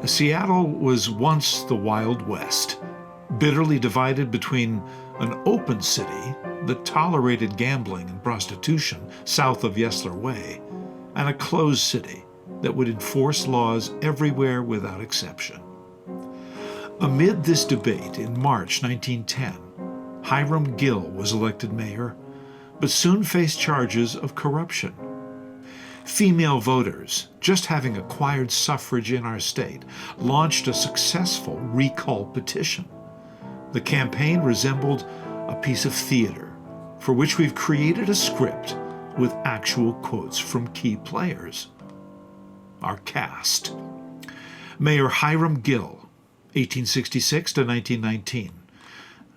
Seattle was once the Wild West, bitterly divided between an open city that tolerated gambling and prostitution south of Yesler Way, and a closed city that would enforce laws everywhere without exception. Amid this debate in March 1910, Hiram Gill was elected mayor, but soon faced charges of corruption. Female voters, just having acquired suffrage in our state, launched a successful recall petition. The campaign resembled a piece of theater, for which we've created a script with actual quotes from key players. Our cast: Mayor Hiram Gill, 1866 to 1919,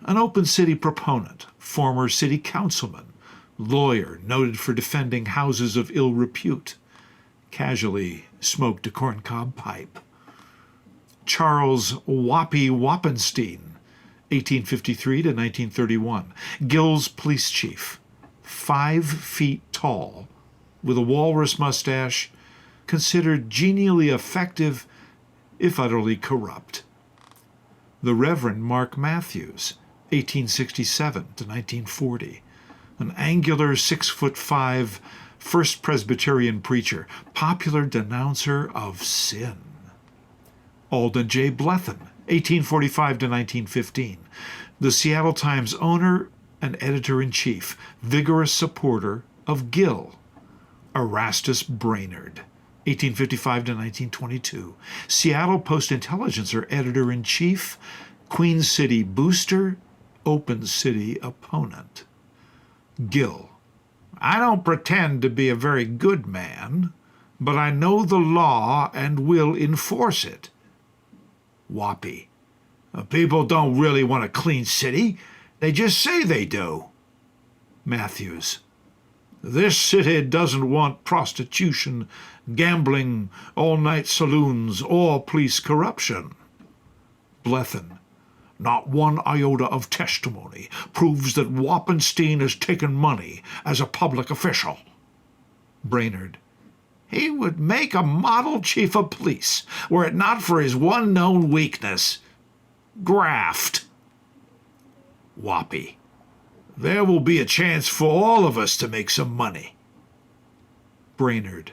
an open city proponent, former city councilman, lawyer noted for defending houses of ill repute, casually smoked a corncob pipe. Charles Whoppy Wappenstein, 1853 to 1931, Gill's police chief, 5 feet tall, with a walrus mustache, considered genially effective, if utterly corrupt. The Reverend Mark Matthews, 1867 to 1940, an angular 6'5" First Presbyterian preacher, popular denouncer of sin. Alden J. Blethen, 1845 to 1915, the Seattle Times owner and editor-in-chief, vigorous supporter of Gill. Erastus Brainerd, 1855 to 1922, Seattle Post-Intelligencer editor-in-chief, Queen City booster, open city opponent. Gill: I don't pretend to be a very good man, but I know the law and will enforce it. Whoppy: people don't really want a clean city. They just say they do. Matthews: this city doesn't want prostitution, gambling, all-night saloons, or police corruption. Blethen: not one iota of testimony proves that Wappenstein has taken money as a public official. Brainerd: he would make a model chief of police were it not for his one known weakness, graft. Whoppy: there will be a chance for all of us to make some money. Brainerd: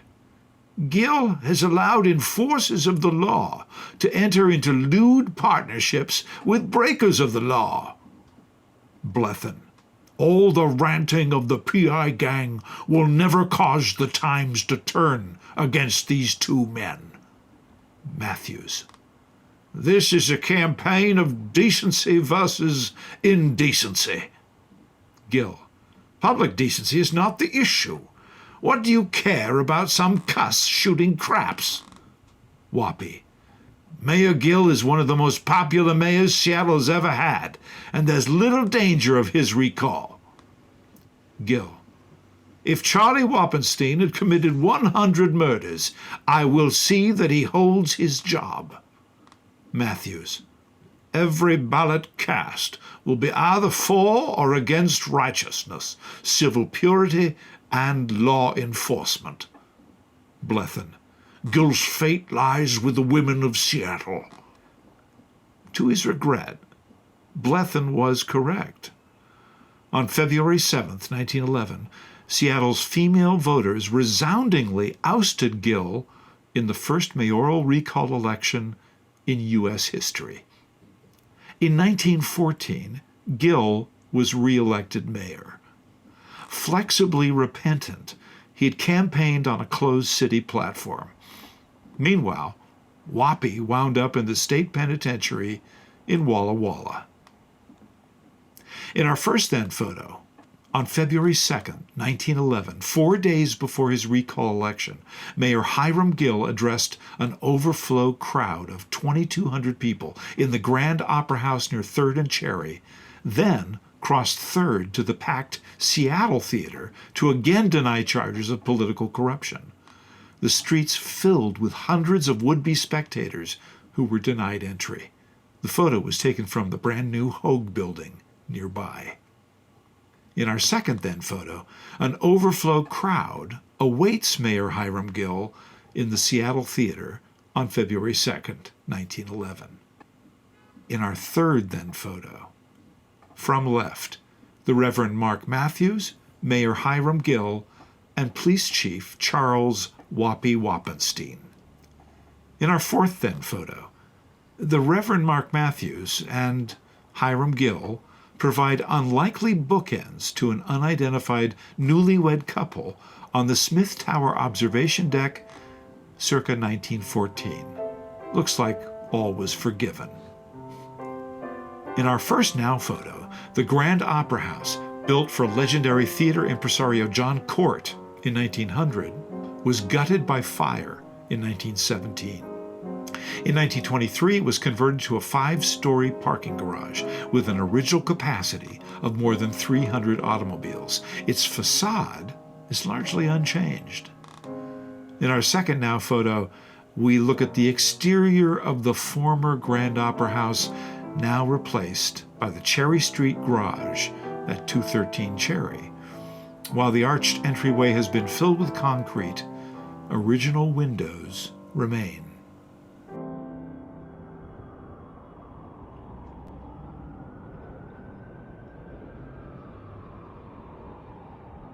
Gill has allowed enforcers of the law to enter into lewd partnerships with breakers of the law. Blethen: all the ranting of the PI gang will never cause the times to turn against these two men. Matthews: this is a campaign of decency versus indecency. Gill: public decency is not the issue. What do you care about some cuss shooting craps? Whoppy: Mayor Gill is one of the most popular mayors Seattle has ever had, and there's little danger of his recall. Gill: if Charlie Wappenstein had committed 100 murders, I will see that he holds his job. Matthews: every ballot cast will be either for or against righteousness, civil purity, and law enforcement. Blethen: Gill's fate lies with the women of Seattle. To his regret, Blethen was correct. On February 7th, 1911, Seattle's female voters resoundingly ousted Gill in the first mayoral recall election in U.S. history. In 1914, Gill was re-elected mayor. Flexibly repentant, he had campaigned on a closed city platform. Meanwhile, Whoppy wound up in the state penitentiary in Walla Walla. In our first then photo, on February 2nd, 1911, 4 days before his recall election, Mayor Hiram Gill addressed an overflow crowd of 2,200 people in the Grand Opera House near 3rd and Cherry, then crossed 3rd to the packed Seattle Theater to again deny charges of political corruption. The streets filled with hundreds of would-be spectators who were denied entry. The photo was taken from the brand-new Hogue building nearby. In our second then photo, an overflow crowd awaits Mayor Hiram Gill in the Seattle Theater on February 2nd, 1911. In our third then photo, from left, the Reverend Mark Matthews, Mayor Hiram Gill, and Police Chief Charles Whoppy Wappenstein. In our fourth then photo, the Reverend Mark Matthews and Hiram Gill provide unlikely bookends to an unidentified newlywed couple on the Smith Tower observation deck circa 1914. Looks like all was forgiven. In our first now photo, the Grand Opera House, built for legendary theater impresario John Court in 1900, was gutted by fire in 1917. In 1923, it was converted to a 5-story parking garage with an original capacity of more than 300 automobiles. Its facade is largely unchanged. In our second now photo, we look at the exterior of the former Grand Opera House, now replaced by the Cherry Street Garage at 213 Cherry. While the arched entryway has been filled with concrete, original windows remain.